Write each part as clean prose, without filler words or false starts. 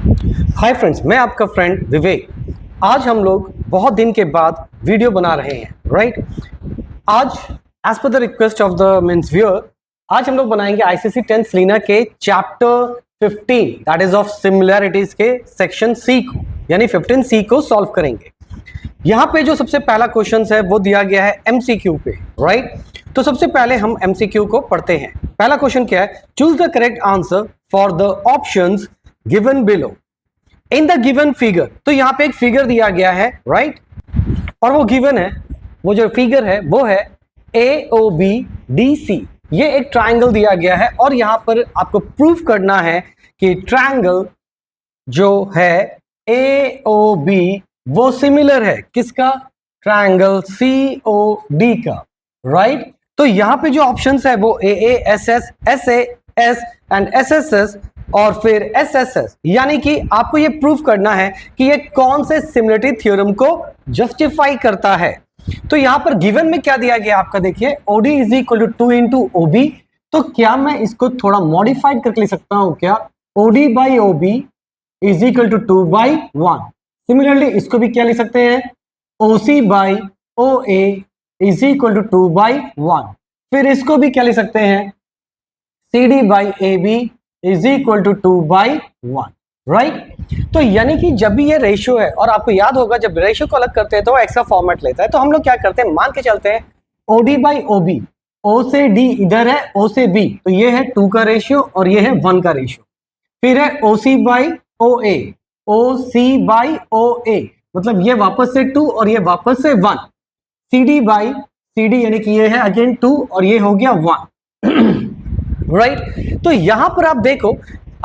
Hi friends, मैं आपका friend विवेक। आज हम लोग बहुत दिन के बाद वीडियो बना रहे हैं, राइट। आज एज पर the request of the means viewer, आज हम लोग बनाएंगे आईसीसी 10 सलीना के chapter 15 that is of similarities के सेक्शन सी को, यानी 15C को सॉल्व करेंगे। यहाँ पे जो सबसे पहला क्वेश्चन है वो दिया गया है एमसीक्यू पे, राइट। तो सबसे पहले हम एमसीक्यू को पढ़ते हैं। पहला क्वेश्चन क्या है? Choose the correct answer for the options given below in the given figure. तो यहाँ पे एक फिगर दिया गया है, राइट, और वो गिवन है, वो जो फिगर है वो है AOBDC। ये एक ट्रायंगल दिया गया है और यहाँ पर आपको प्रूफ करना है कि ट्रायंगल जो है AOB वो सिमिलर है किसका? ट्रायंगल COD का, राइट। तो यहाँ पे जो ऑप्शंस है वो AASS, SAS एंड SSS और फिर SSS, यानी कि आपको ये प्रूफ करना है कि ये कौन से सिमिलरिटी थ्योरम को जस्टिफाई करता है। तो यहां पर गिवन में क्या दिया गया आपका, देखिए OD is equal to 2 into OB। तो क्या मैं इसको थोड़ा मॉडिफाइड करके लिख सकता हूं क्या? OD by OB is equal to 2 by 1। Similarly इसको भी क्या लिख सकते हैं? OC by OA is equal to 2 by 1। फिर इसको भी क्या लिख सकते हैं? CD by AB is equal to 2 by 1, right. तो यानी कि जब भी ये रेशियो है, और आपको याद होगा जब रेशियो को अलग करते हैं तो एक्स्ट्रा फॉर्मेट लेता है, तो हम लोग क्या करते हैं, मान के चलते हैं OD बाई OB, O से D इधर है, O से B, तो ये है 2 का रेशियो और ये है 1 का रेशियो। फिर है OC by OA, OC by OA, मतलब ये वापस से 2 और ये वापस से 1। CD बाई CD, यानी कि ये है अगेन 2 और ये हो गया 1, राइट। तो यहां पर आप देखो,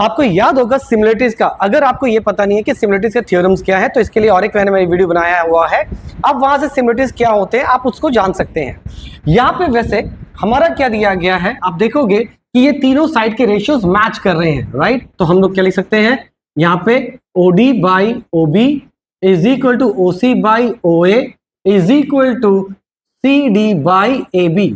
आपको याद होगा सिमिलरिटीज का। अगर आपको ये पता नहीं है कि सिमिलरिटीज के थ्योरम्स क्या है, तो इसके लिए और एक मैंने वीडियो बनाया हुआ है, अब वहां से सिमिलरिटीज क्या होते हैं आप उसको जान सकते हैं। यहां पे वैसे हमारा क्या दिया गया है, आप देखोगे कि ये तीनों साइड के रेशियोज मैच कर रहे हैं, राइट। तो हम लोग क्या लिख सकते हैं यहाँ पे? OD by OB is equal to OC by OA is equal to CD by AB,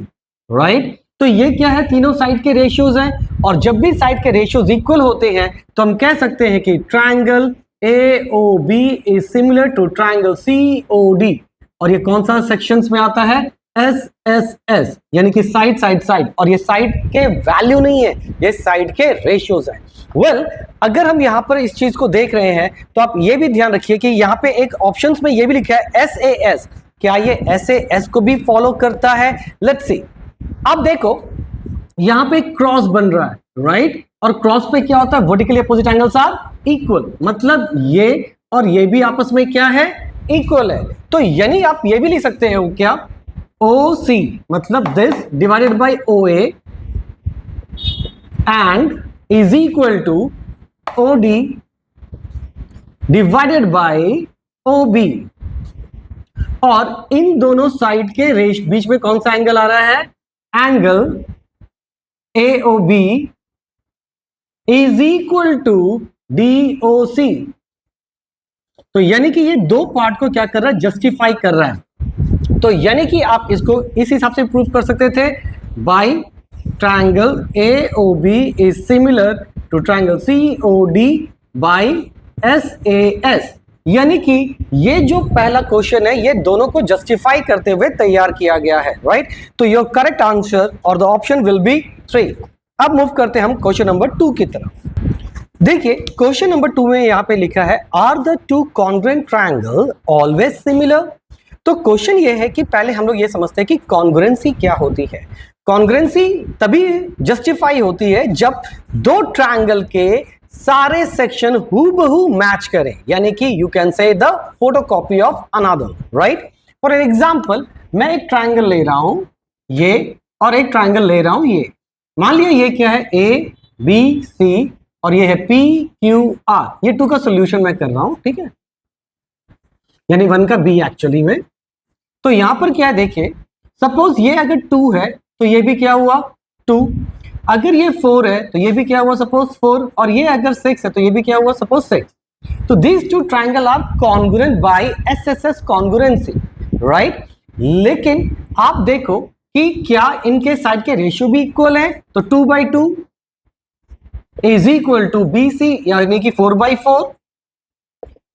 right. तो ये क्या है? तीनों साइड के रेशियोज हैं, और जब भी साइड के रेशियोज इक्वल होते हैं तो हम कह सकते हैं कि triangle AOB is similar to triangle COD। और ये कौन सा सेक्शंस में आता है? SSS, यानी कि साइड साइड साइड, और ये साइड के वैल्यू नहीं है, ये साइड के रेशियोज हैं। वेल, अगर हम यहाँ पर इस चीज को देख रहे हैं तो आप ये भी ध्यान रखिए कि यहाँ पे एक ऑप्शंस में ये भी लिखा है SAS। क्या ये SAS को भी फॉलो करता है? Let's see. अब देखो यहां पे क्रॉस बन रहा है, राइट, और क्रॉस पे क्या होता है? Vertically opposite angles are equal, मतलब ये और ये भी आपस में क्या है? इक्वल है। तो यानी आप ये भी लिख सकते हो क्या? OC मतलब this divided by OA and is equal to OD divided by OB। और इन दोनों साइड के बीच में कौन सा एंगल आ रहा है? Angle AOB is equal to DOC। तो यानी कि ये दो पार्ट को क्या कर रहा है? जस्टिफाई कर रहा है। तो यानी कि आप इसको इस हिसाब से प्रूव कर सकते थे, by triangle AOB is similar to triangle COD by SAS। यानी कि ये जो पहला क्वेश्चन है ये दोनों को जस्टिफाई करते हुए तैयार किया गया है, राइट। तो योर करेक्ट आंसर और द ऑप्शन विल बी 3। अब मूव करते हैं हम क्वेश्चन नंबर 2 की तरफ। देखिए क्वेश्चन नंबर 2 में यहां पे लिखा है, are the two congruent triangle always similar. तो क्वेश्चन ये है कि पहले हम लोग ये समझते हैं कि कॉन्ग्रुएंसी क्या होती है। कॉन्ग्रुएंसी तभी जस्टिफाई होती है जब दो ट्रायंगल के सारे सेक्शन हूबहू मैच करें, यानी कि you can say the photocopy of another, right. For an example, मैं एक ट्रायंगल ले रहा हूं ये, और एक ट्रायंगल ले रहा हूं ये। मान लिया ये क्या है? ABC और ये है PQR। ये 2 का सोल्यूशन मैं कर रहा हूं, ठीक है, यानी 1 का B एक्चुअली में। तो यहां पर क्या है, देखिए सपोज ये अगर 2 है तो ये भी क्या हुआ? 2। अगर ये 4 है तो ये भी क्या हुआ? सपोज 4। और ये अगर 6 है तो ये भी क्या हुआ? सपोज 6। तो these two triangle are congruent by SSS congruency, right? लेकिन आप देखो कि क्या इनके साइड के रेशियो भी इक्वल है? तो 2/2 इज इक्वल टू BC यानी कि 4/4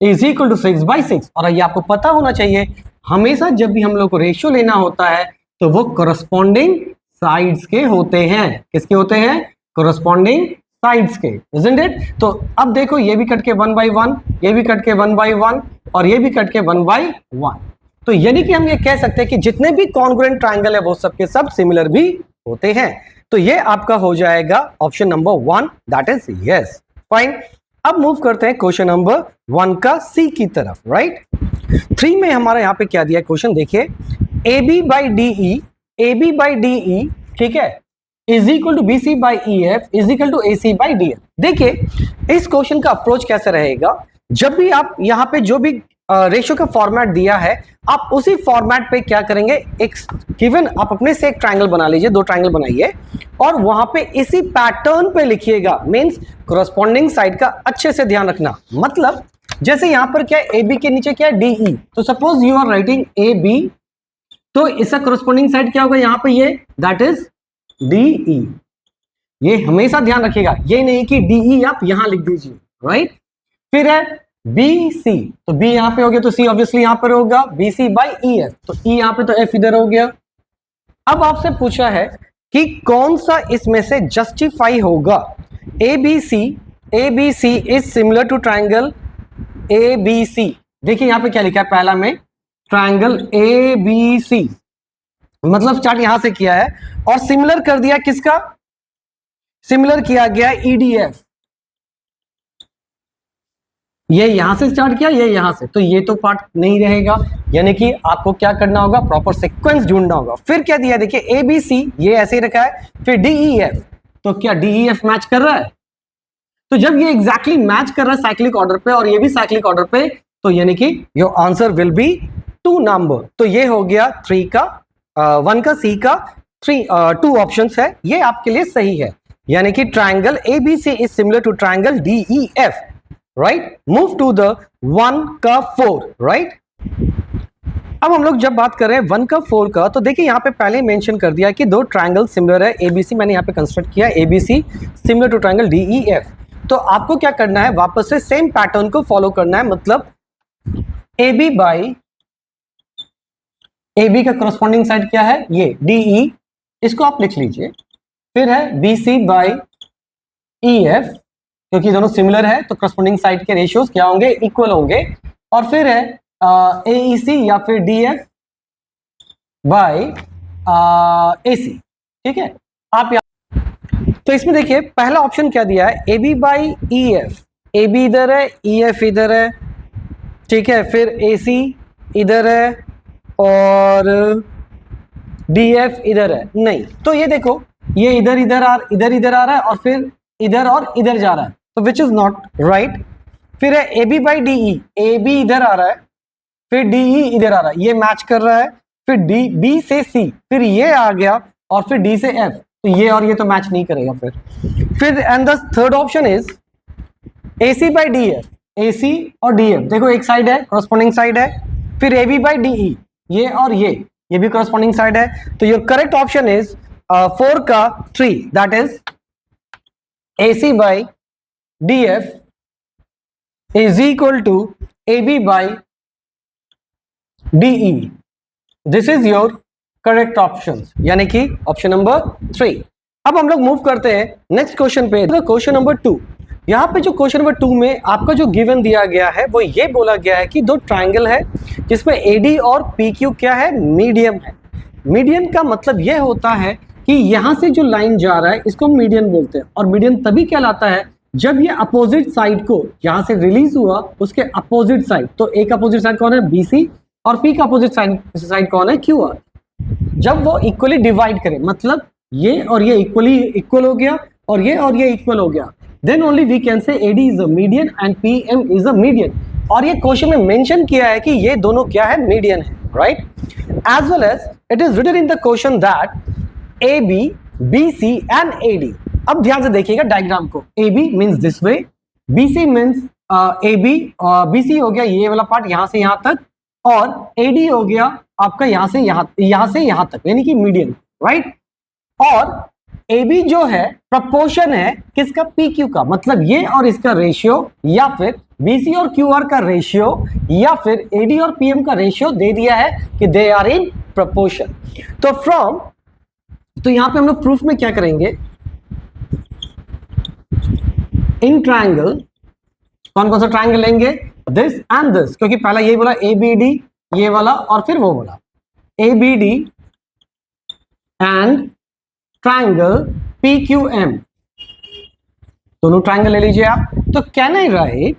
इज इक्वल टू 6/6। और ये आपको पता होना चाहिए, हमेशा जब भी हम लोग को रेशियो लेना होता है तो वो कोरस्पॉन्डिंग साइड्स के होते हैं। किसके होते हैं? कोरस्पॉन्डिंग साइड्स के, इजंट इट? तो अब देखो, ये भी कट के 1/1, ये भी कट के 1/1 और ये भी कट के 1/1। तो यानी कि हम ये कह सकते हैं कि जितने भी कॉन्ग्रुएंट ट्रायंगल है वो सब के सब सिमिलर भी होते हैं। तो ये आपका हो जाएगा option number 1, that is yes. Fine. अब मूव करते हैं क्वेश्चन नंबर 1 का सी की तरफ, राइट। 3 में हमारा यहाँ पे क्या दिया क्वेश्चन, देखिए AB बाई DE, ठीक है, is equal to BC by EF is equal to AC by DF। देखिए इस क्वेश्चन का अप्रोच कैसे रहेगा, जब भी आप यहाँ पे जो भी रेशियो का फॉर्मेट दिया है आप उसी फॉर्मेट पे क्या करेंगे, एक गिवन आप अपने से एक ट्रायंगल बना लीजिए, 2 ट्रायंगल बनाइए और वहां पे इसी पैटर्न पे लिखिएगा। मींस कोरस्पॉन्डिंग साइड का अच्छे से ध्यान रखना। मतलब जैसे यहां पर क्या है, AB के नीचे क्या है, DE। तो suppose you are writing AB, तो इसका कोरस्पॉन्डिंग साइड क्या होगा यहाँ पे, ये दैट इज DE। ये हमेशा ध्यान रखिएगा, ये नहीं कि DE आप यहां लिख दीजिए, राइट। फिर है BC, तो B यहां पे हो गया तो C ऑब्वियसली यहां पर होगा, BC बाई EF, तो E यहां पे तो F इधर हो गया। अब आपसे पूछा है कि कौन सा इसमें से जस्टिफाई होगा। ABC is similar to triangle ABC। देखिए यहां पे क्या लिखा है, पहला में ट्रायंगल ABC, मतलब स्टार्ट यहां से किया है और सिमिलर कर दिया किसका, सिमिलर किया गया EDF। ये यहां से स्टार्ट किया, ये यहां से, तो ये तो पार्ट नहीं रहेगा, यानी कि आपको क्या करना होगा, प्रॉपर सीक्वेंस ढूंढना होगा। फिर क्या दिया, देखिए ABC ये ऐसे ही रखा है, फिर DEF, तो क्या DEF मैच कर रहा है? तो जब ये एग्जैक्टली मैच कर रहा है साइक्लिक ऑर्डर पे और ये भी साइक्लिक ऑर्डर पे, तो यानी कि your answer will be 2 number. तो ये हो गया 3 का 1 का C का 2 ऑप्शंस है, ये आपके लिए सही है। यानी कि triangle ABC is similar to triangle DEF, right. Move to the 1 का 4, राइट। अब हम लोग जब बात कर रहे हैं 1 का 4 का, तो देखिए यहाँ पे पहले मेंशन कर दिया कि 2 ट्रायंगल सिमिलर है ABC, मैंने यहाँ पे कंस्ट्रक्ट किया ABC similar to triangle DEF। तो आपको क्या करना है, वापस से सेम पैटर्न को फॉलो करना है। मतलब AB बाई AB का करस्पॉन्डिंग साइड क्या है, ये DE, इसको आप लिख लीजिए। फिर है BC बाई EF, क्योंकि दोनों सिमिलर है तो करस्पॉन्डिंग साइड के रेशियोज क्या होंगे, इक्वल होंगे। और फिर है AEC या फिर DF बाई AC, ठीक है। आप तो इसमें देखिए पहला ऑप्शन क्या दिया है, AB बाई EF, AB इधर है, EF इधर है, ठीक है। फिर AC इधर है और DF इधर है, नहीं तो ये देखो ये इधर इधर आ रहा है और फिर इधर और इधर जा रहा है, तो विच इज नॉट राइट। फिर है AB बाई DE, AB इधर आ रहा है, फिर DE इधर आ रहा है, ये मैच कर रहा है। फिर B से C, फिर ये आ गया और फिर D से F, तो ये और ये तो मैच नहीं करेगा। फिर and the third option is AC by DF, AC और DF देखो एक साइड है, कॉरस्पॉन्डिंग साइड है। फिर AB बाई DE, ये और ये भी कॉरस्पॉन्डिंग साइड है। तो योर करेक्ट ऑप्शन इज 4 का 3, that is AC by DF is equal to AB by DE. This is your correct options, यानी कि ऑप्शन नंबर 3। अब हम लोग मूव करते हैं नेक्स्ट क्वेश्चन पे, क्वेश्चन नंबर 2। यहाँ पे जो क्वेश्चन नंबर 2 में आपका जो गिवन दिया गया है वो ये बोला गया है कि 2 ट्रायंगल है जिसमें AD और PQ क्या है, मीडियम है। मीडियन का मतलब यह होता है कि यहां से जो लाइन जा रहा है इसको मीडियन बोलते हैं, और मीडियन तभी कहलाता है जब ये अपोजिट साइड को यहां से रिलीज हुआ उसके अपोजिट साइड, तो एक अपोजिट साइड कौन है, BC, और P का अपोजिट साइड कौन है, QR। जब वो इक्वली डिवाइड करें, मतलब ये और ये इक्वल हो गया और ये इक्वल हो गया, then only we can say AD is a median and PM is a median. और ये क्वेश्चन में मेंशन किया है कि ये दोनों क्या है, मीडियन है, right. As well as it is written in the question that AB, BC and AD। अब ध्यान से देखिएगा डायग्राम को, AB means this way, BC means AB, BC हो गया ये वाला पार्ट यहां से यहां तक, और AD हो गया आपका यहां से यहां तक, यानी कि मीडियन, राइट। और ए बी जो है प्रपोर्शन है किसका, पी क्यू का, मतलब ये और इसका रेशियो, या फिर बीसी और क्यू आर का रेशियो, या फिर एडी और पीएम का रेशियो दे दिया है कि दे आर इन प्रपोर्शन। तो फ्रॉम, तो यहां पे हम लोग प्रूफ में क्या करेंगे, इन ट्रायंगल, कौन कौन सा ट्रायंगल लेंगे, दिस एंड दिस, क्योंकि पहला यही बोला ए बी डी, ये वाला, और फिर वो बोला A B D and triangle P Q M, दोनों ट्रायंगल ले लीजिए आप। तो can I write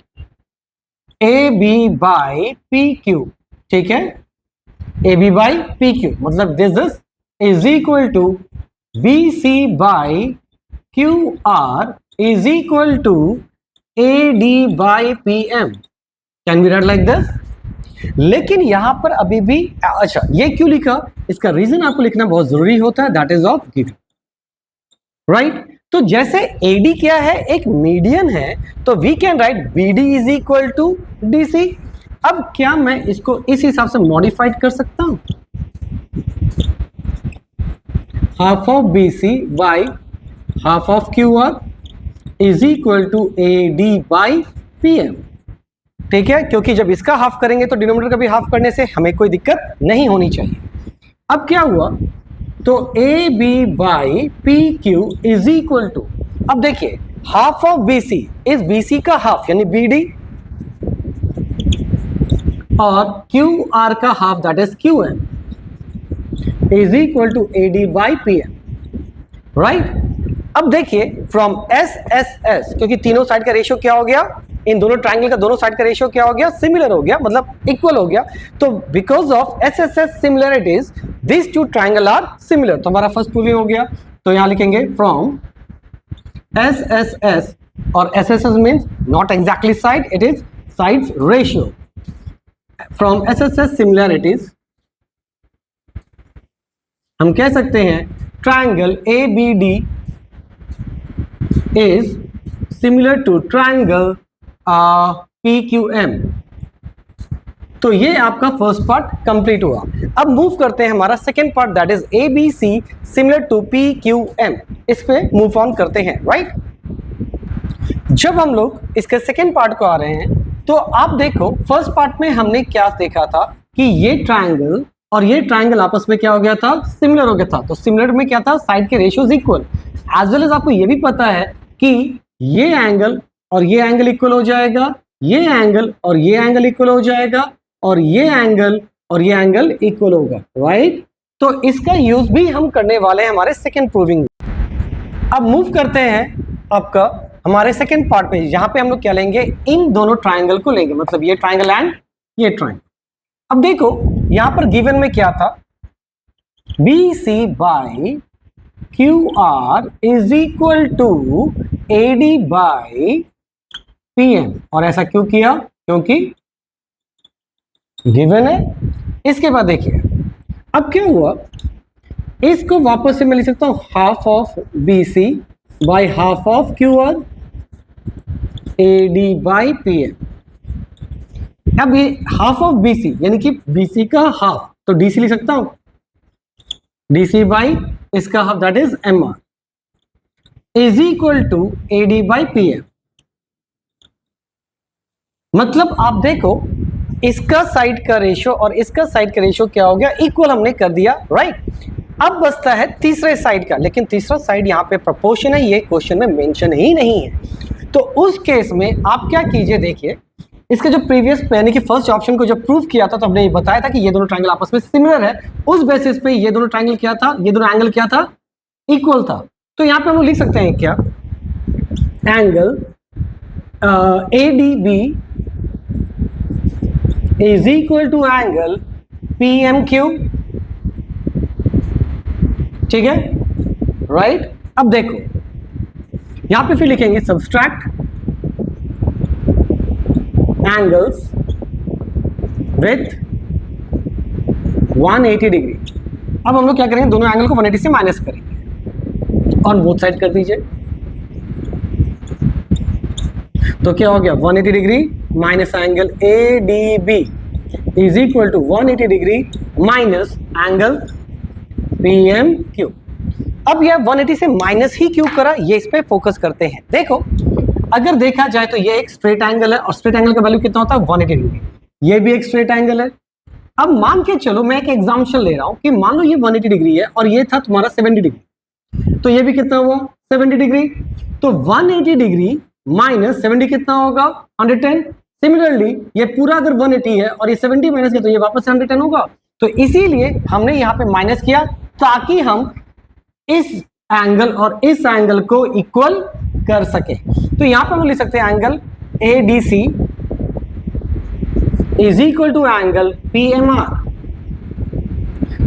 A B by P Q, ठीक है, A B by P Q, मतलब this is equal to B C by Q R is equal to A D by P M, can be write like this. लेकिन यहां पर अभी भी, अच्छा ये क्यों लिखा, इसका रीजन आपको लिखना बहुत जरूरी होता है, that is of given, right. तो जैसे एडी क्या है, एक मीडियन है, तो we can write BD is equal to DC. अब क्या मैं इसको इस हिसाब से मॉडिफाइड कर सकता हूं, half of BC by half of Q R is equal to A D by P M, ठीक है, क्योंकि जब इसका हाफ करेंगे तो डिनोमिनेटर का भी हाफ करने से हमें कोई दिक्कत नहीं होनी चाहिए। अब क्या हुआ, तो A B by P Q is equal to, अब देखिए half of BC is BC का हाफ यानी बी डी, और क्यू आर का half that is Q M is equal to A D by P M, right. अब देखिए from S S S, क्योंकि तीनों साइड का रेशियो क्या हो गया, इन दोनों ट्रायंगल का दोनों साइड का रेशियो क्या हो गया, सिमिलर हो गया, मतलब इक्वल हो गया। तो because of S S S similarities this two triangle are similar, तो हमारा फर्स्ट प्रूविंग हो गया। तो यहां लिखेंगे फ्रॉम एस एस एस, और S S S means not exactly side, it is sides ratio. From S S S similarities हम कह सकते हैं triangle A B D is similar to triangle P Q M. तो ये आपका first part complete हुआ। अब मूव करते हैं हमारा second part, that is A B C similar to P Q M, इस पे मूव ऑन करते हैं, राइट। जब हम लोग इसके सेकेंड पार्ट को आ रहे हैं, तो आप देखो फर्स्ट पार्ट में हमने क्या देखा था कि ये ट्रायंगल और ये ट्रायंगल आपस में क्या हो गया था, सिमिलर हो गया था। तो सिमिलर में क्या था, साइड के ratios equal, as well as आपको ये भी पता है कि ये एंगल और ये एंगल इक्वल हो जाएगा, ये एंगल और ये एंगल इक्वल हो जाएगा, और ये एंगल और ये एंगल इक्वल होगा, राइट। तो इसका यूज भी हम करने वाले हैं हमारे सेकेंड प्रूविंग। अब मूव करते हैं आपका हमारे सेकेंड पार्ट में, जहां पे हम लोग क्या लेंगे, इन दोनों ट्रायंगल को लेंगे, मतलब ये ट्रायंगल एंड ये ट्रायंगल। अब देखो यहां पर गिवन में क्या था, B C by Q R is equal to A D by P M, और ऐसा क्यों किया, क्योंकि गिवन है। इसके बाद देखिए अब क्या हुआ, इसको वापस से मैं लिख सकता हूं half of B C by half of Q R A D by P M. अब ये हाफ ऑफ बी सी यानी कि बी सी का हाफ, तो डी सी लिख सकता हूं, डी सी बाई इसका half that is M R is equal to A D by P M. मतलब आप देखो इसका साइड का रेशियो और इसका साइड का रेशियो क्या हो गया, इक्वल हमने कर दिया, राइट। अब बचता है तीसरे साइड का, लेकिन तीसरा साइड यहाँ पे प्रोपोर्शन है, ये क्वेश्चन में मेंशन ही नहीं है। तो उस केस में आप क्या कीजिए, देखिए इसका जो प्रीवियस यानी कि फर्स्ट ऑप्शन को जब प्रूव किया था तो हमने ये बताया था कि ये दोनों ट्रायंगल आपस में सिमिलर है, उस बेसिस पे ये दोनों ट्रायंगल क्या था, ये दोनों एंगल क्या था, इक्वल था। तो यहाँ पे हम लोग लिख सकते हैं क्या, angle A D B is equal to angle PMQ, ठीक है, राइट। अब देखो यहां पे फिर लिखेंगे सब्सट्रैक्ट एंगल्स विथ 180 डिग्री। अब हम लोग क्या करेंगे, दोनों एंगल को 180 से माइनस करेंगे और बोथ साइड कर दीजिए। तो क्या हो गया, 180 degree minus angle A D B is equal to 180 degree minus angle P M Q. अब यह 180 से माइनस ही क्यों करा, ये इस पे फोकस करते हैं। देखो अगर देखा जाए तो ये एक स्ट्रेट एंगल है और स्ट्रेट एंगल का वैल्यू कितना होता है 180 डिग्री। ये भी एक स्ट्रेट एंगल है। अब मान के चलो मैं एक एग्जांपल ले रहा हूं कि मान लो ये 180 डिग्री है और ये था तुम्हारा 70 डिग्री, तो ये भी कितना हुआ 70 डिग्री। तो 180 डिग्री माइनस 70 कितना होगा 110। सिमिलरली ये पूरा अगर 180 है और ये 70 माइनस किया तो ये वापस 110 होगा। तो इसीलिए हमने यहाँ पे माइनस किया ताकि हम इस एंगल और इस एंगल को इक्वल कर सके। तो यहां पर हम लिख सकते हैं angle ADC is equal to angle PMR।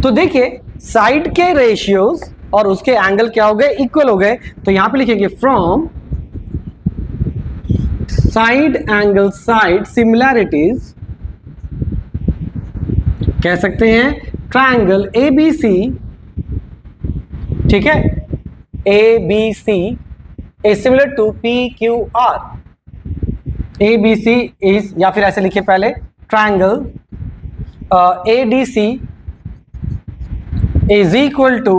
तो देखिए साइड के रेशियोज और उसके एंगल क्या हो गए इक्वल हो गए। तो यहां पे लिखेंगे from side angle side similarities, कह सकते हैं ट्रायंगल ABC, ठीक है, ABC is similar to PQR। ABC is, या फिर ऐसे लिखिए पहले triangle ADC is equal to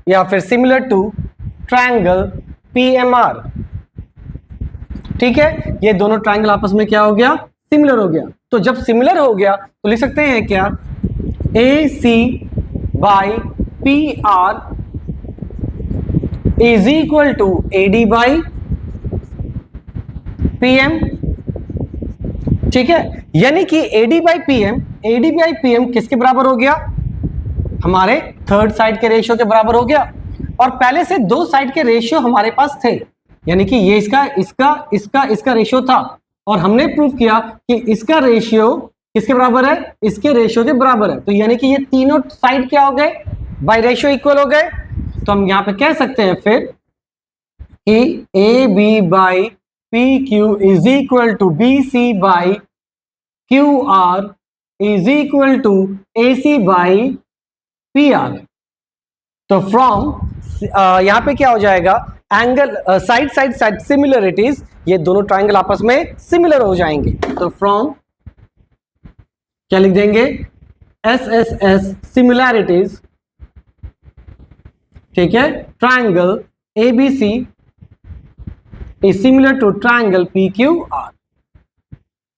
या फिर similar to ट्रायंगल PMR। ठीक है, ये दोनों ट्रायंगल आपस में क्या हो गया सिमिलर हो गया। तो जब सिमिलर हो गया तो लिख सकते हैं क्या AC by PR is equal to AD by PM। ठीक है, यानी कि AD by PM किसके बराबर हो गया हमारे थर्ड साइड के रेशियो के बराबर हो गया। और पहले से दो साइड के रेशियो हमारे पास थे, यानी कि ये इसका रेशियो था और हमने प्रूव किया कि इसका रेशियो किसके बराबर है इसके रेशियो के बराबर है। तो यानी कि ये तीनों साइड क्या हो गए बाय रेशियो इक्वल हो गए। तो हम यहां पे कह सकते हैं फिर कि AB by PQ is equal to BC by QR is equal to AC by PR। तो फ्रॉम यहां पे क्या हो जाएगा एंगल साइड सिमिलरिटीज, ये दोनों ट्रायंगल आपस में सिमिलर हो जाएंगे। तो फ्रॉम क्या लिख देंगे SSS सिमिलैरिटीज, ठीक है, triangle ABC is similar to triangle PQR।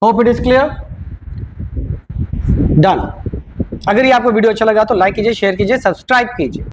Hope it is clear, done. अगर ये आपको वीडियो अच्छा लगा तो लाइक कीजिए, शेयर कीजिए, सब्सक्राइब कीजिए।